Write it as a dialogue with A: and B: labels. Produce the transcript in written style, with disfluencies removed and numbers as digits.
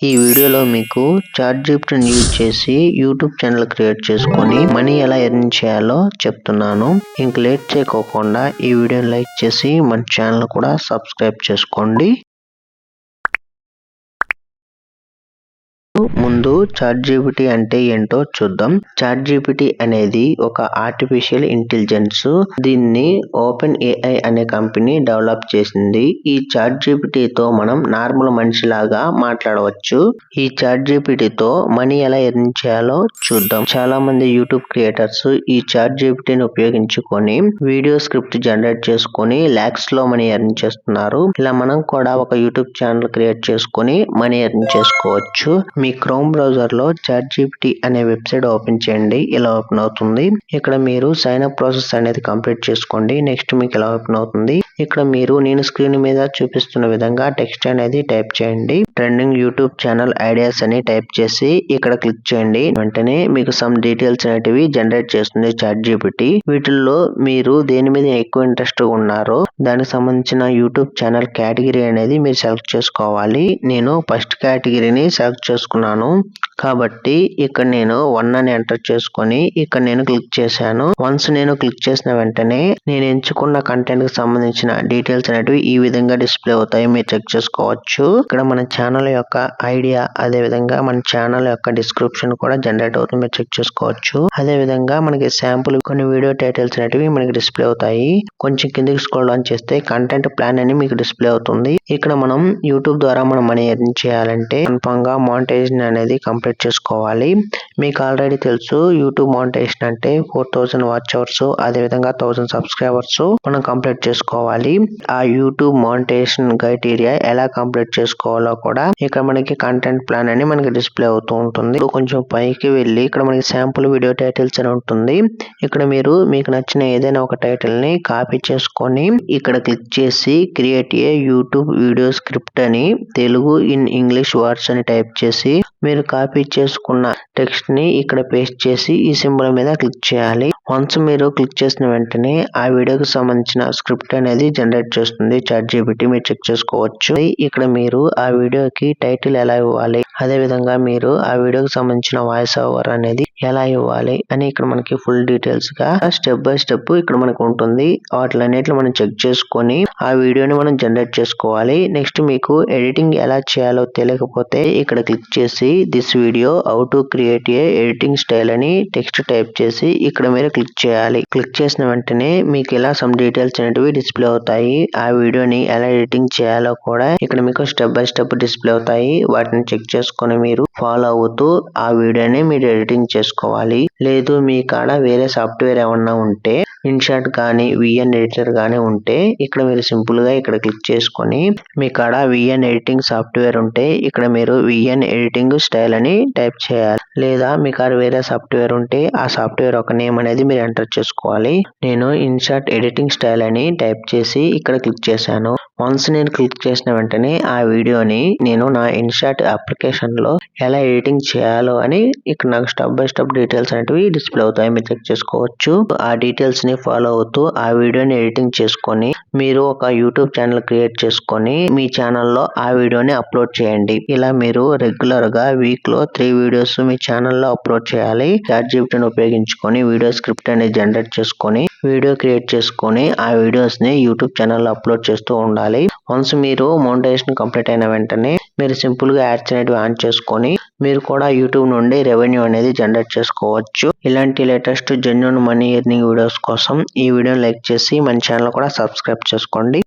A: ఈ వీడియోలో మీకు చాట్‌జీపీటీని యూజ్ చేసి యూట్యూబ్ ఛానల్ క్రియేట్ చేసుకొని మనీ ఎలా ఎర్న్ చేయాలో చెప్తున్నాను. ఇంక లేట్ చేయకోకుండా ఈ వీడియోని లైక్ చేసి మన ఛానల్ కూడా సబ్స్క్రైబ్ చేసుకోండి. ముందు చాట్‌జీపీటీ అంటే ఏంటో చూద్దాం. చాట్‌జీపీటీ అనేది ఒక ఆర్టిఫిషియల్ ఇంటెలిజెన్స్. దీన్ని ఓపెన్ ఏఐ అనే కంపెనీ డెవలప్ చేసింది. ఈ చాట్‌జీపీటీతో మనం నార్మల్ మనిషిలాగా మాట్లాడవచ్చు. ఈ చాట్‌జీపీటీతో మనీ ఎలా ఎర్న్ చేయాలో చూద్దాం. చాలా మంది యూట్యూబ్ క్రియేటర్స్ ఈ చాట్‌జీపీటీని ఉపయోగించుకొని వీడియో స్క్రిప్ట్ జనరేట్ చేసుకొని లాక్స్ లో మనీ ఎర్న్ చేస్తున్నారు. ఇలా మనం కూడా ఒక యూట్యూబ్ ఛానల్ క్రియేట్ చేసుకొని మనీ ఎర్న్ చేసుకోవచ్చు. మీ క్రోమ్ బ్రౌజర్ లో చాట్‌జీపీటీ అనే వెబ్సైట్ ఓపెన్ చేయండి. ఇలా ఓపెన్ అవుతుంది. ఇక్కడ మీరు సైన్ అప్ ప్రాసెస్ అనేది కంప్లీట్ చేసుకోండి. నెక్స్ట్ మీకు ఇలా ఓపెన్ అవుతుంది. ఇక్కడ మీరు నేను స్క్రీన్ మీద చూపిస్తున్న విధంగా టెక్స్ట్ అనేది టైప్ చేయండి. ట్రెండింగ్ యూట్యూబ్ ఛానల్ ఐడియాస్ అని టైప్ చేసి ఇక్కడ క్లిక్ చేయండి. వెంటనే మీకు సమ్ డీటెయిల్స్ అనేటివి జనరేట్ చేస్తుంది చాట్‌జీపీటీ. వీటిల్లో మీరు దేని మీద ఎక్కువ ఇంట్రెస్ట్ ఉన్నారో దానికి సంబంధించిన యూట్యూబ్ ఛానల్ కేటగిరీ అనేది మీరు సెలెక్ట్ చేసుకోవాలి. నేను ఫస్ట్ కేటగిరీని సెలెక్ట్ చేసుకున్నాను కాబట్టి ఇక్కడ నేను 1 అని ఎంటర్ చేసుకొని ఇక్కడ నేను క్లిక్ చేశాను. వన్స్ నేను క్లిక్ చేసిన వెంటనే నేను ఎంచుకున్న కంటెంట్ కి సంబంధించిన డీటెయిల్స్ అనేటివి ఈ విధంగా డిస్ప్లే అవుతాయి. మీరు చెక్ చేసుకోవచ్చు. ఇక్కడ మన ఛానల్ యొక్క ఐడియా అదే విధంగా మన ఛానల్ యొక్క డిస్క్రిప్షన్ కూడా జనరేట్ అవుతుంది. మీరు చెక్ చేసుకోవచ్చు. అదే విధంగా మనకి శాంపుల్ కొన్ని వీడియో టైటిల్స్ అనేటివి మనకి డిస్ప్లే అవుతాయి. కొంచెం కిందకి స్క్రోల్ డౌన్ చేస్తే కంటెంట్ ప్లాన్ అని మీకు డిస్ప్లే అవుతుంది. ఇక్కడ మనం యూట్యూబ్ ద్వారా మనం మనీ ఎర్న్ చేయాలంటే కన్ఫర్మ్ గా మానిటైజేషన్ అనేది కంప్లీట్ చేసుకోవాలి. మీకు ఆల్రెడీ తెలుసు యూట్యూబ్ మానిటైజేషన్ అంటే 4000 వాచ్ అవర్స్ అదే విధంగా 1000 సబ్స్క్రైబర్స్ మనం కంప్లీట్ చేసుకోవాలి. ఆ యూట్యూబ్ మానిటైజేషన్ క్రైటీరియా ఎలా కంప్లీట్ చేసుకోవాలో కూడా ఇక్కడ మనకి కంటెంట్ ప్లాన్ అని మనకి డిస్ప్లే అవుతూ ఉంటుంది. కొంచెం పైకి వెళ్ళి ఇక్కడ మనకి శాంపుల్ వీడియో టైటిల్స్ అని ఉంటుంది. ఇక్కడ మీరు మీకు నచ్చిన ఏదైనా ఒక టైటిల్ ని కాపీ చేసుకొని ఇక్కడ క్లిక్ చేసి create a YouTube video script అని తెలుగు ఇన్ ఇంగ్లీష్ వర్డ్స్ అని టైప్ చేసి మీరు కాపీ చేసుకున్న టెక్స్ట్ ని ఇక్కడ పేస్ట్ చేసి ఈ సింబల్ మీద క్లిక్ చేయాలి. వన్స్ మీరు క్లిక్ చేసిన వెంటనే ఆ వీడియోకి సంబంధించిన స్క్రిప్ట్ అనేది జనరేట్ చేస్తుంది చాట్‌జీపీటీ. మీరు చెక్ చేసుకోవచ్చు. ఇక్కడ మీరు ఆ వీడియోకి టైటిల్ ఎలా ఇవ్వాలి అదే విధంగా మీరు ఆ వీడియోకి సంబంధించిన వాయిస్ ఓవర్ అనేది ఎలా ఇవ్వాలి అని ఇక్కడ మనకి ఫుల్ డీటెయిల్స్ గా స్టెప్ బై స్టెప్ ఇక్కడ మనకు ఉంటుంది. వాటిలన్నిటిని మనం చెక్ చేసుకొని ఆ వీడియోని మనం జనరేట్ చేసుకోవాలి. నెక్స్ట్ మీకు ఎడిటింగ్ ఎలా చేయాలో తెలియకపోతే ఇక్కడ క్లిక్ చేసి this video how to create a editing style అని టెక్స్ట్ టైప్ చేసి ఇక్కడ మీరు క్లిక్ చేయాలి. క్లిక్ చేసిన వెంటనే మీకు ఇలా సమ్ డీటెయిల్స్ అనేటివి డిస్ప్లే అవుతాయి. ఆ వీడియోని ఎలా ఎడిటింగ్ చేయాలో కూడా ఇక్కడ మీకు స్టెప్ బై స్టెప్ డిస్ప్లే అవుతాయి. వాటిని చెక్ చేసుకొని మీరు ఫాలో అవుతూ ఆ వీడియోని మీరు ఎడిటింగ్ చేసుకోవాలి. లేదు మీ కాడ వేరే సాఫ్ట్వేర్ ఏమన్నా ఉంటే ఇన్‌షాట్ కానీ విఎన్ ఎడిటర్ కానీ ఉంటే ఇక్కడ మీరు సింపుల్ గా ఇక్కడ క్లిక్ చేసుకొని మీ కాడ విఎన్ ఎడిటింగ్ సాఫ్ట్వేర్ ఉంటే ఇక్కడ మీరు విఎన్ ఎడిటింగ్ స్టైల్ అని టైప్ చేయాలి. లేదా మీ కాడ వేరే సాఫ్ట్వేర్ ఉంటే ఆ సాఫ్ట్వేర్ ఒక నేమ్ అనేది మీరు ఎంటర్ చేసుకోవాలి. నేను ఇన్‌షాట్ ఎడిటింగ్ స్టైల్ అని టైప్ చేసి ఇక్కడ క్లిక్ చేశాను. వన్స్ నేను క్లిక్ చేసిన వెంటనే ఆ వీడియోని నేను నా ఇన్‌షాట్ అప్లికేషన్ లో ఎలా ఎడిటింగ్ చేయాలో అని ఇక్కడ నాకు స్టెప్ బై స్టెప్ డీటెయిల్స్ అనేటివి డిస్ప్లే అవుతాయి. మీరు చెక్ చేసుకోవచ్చు. ఆ డీటెయిల్స్ ని ఫాలో అవుతూ ఆ వీడియోని ఎడిటింగ్ చేసుకొని మీరు ఒక యూట్యూబ్ ఛానల్ క్రియేట్ చేసుకొని మీ ఛానల్లో ఆ వీడియోని అప్లోడ్ చేయండి. ఇలా మీరు రెగ్యులర్ గా వీక్ లో 3 వీడియోస్ మీ ఛానల్లో అప్లోడ్ చేయాలి. చాట్‌జీపీటీని ఉపయోగించుకొని వీడియో స్క్రిప్ట్ అనేది జనరేట్ చేసుకొని వీడియో క్రియేట్ చేసుకొని ఆ వీడియోస్ ని యూట్యూబ్ ఛానల్లో అప్లోడ్ చేస్తూ ఉండాలి. వన్స్ మీరు మోనిటైజేషన్ కంప్లీట్ అయిన వెంటనే మీరు సింపుల్ గా యాడ్స్ అనేటివి ఆన్ చేసుకొని మీరు కూడా యూట్యూబ్ నుండి రెవెన్యూ అనేది జనరేట్ చేసుకోవచ్చు. ఇలాంటి latest genuine money earning videos కోసం ఈ వీడియోని లైక్ చేసి మన ఛానల్ కూడా సబ్స్క్రైబ్ చేసుకోండి.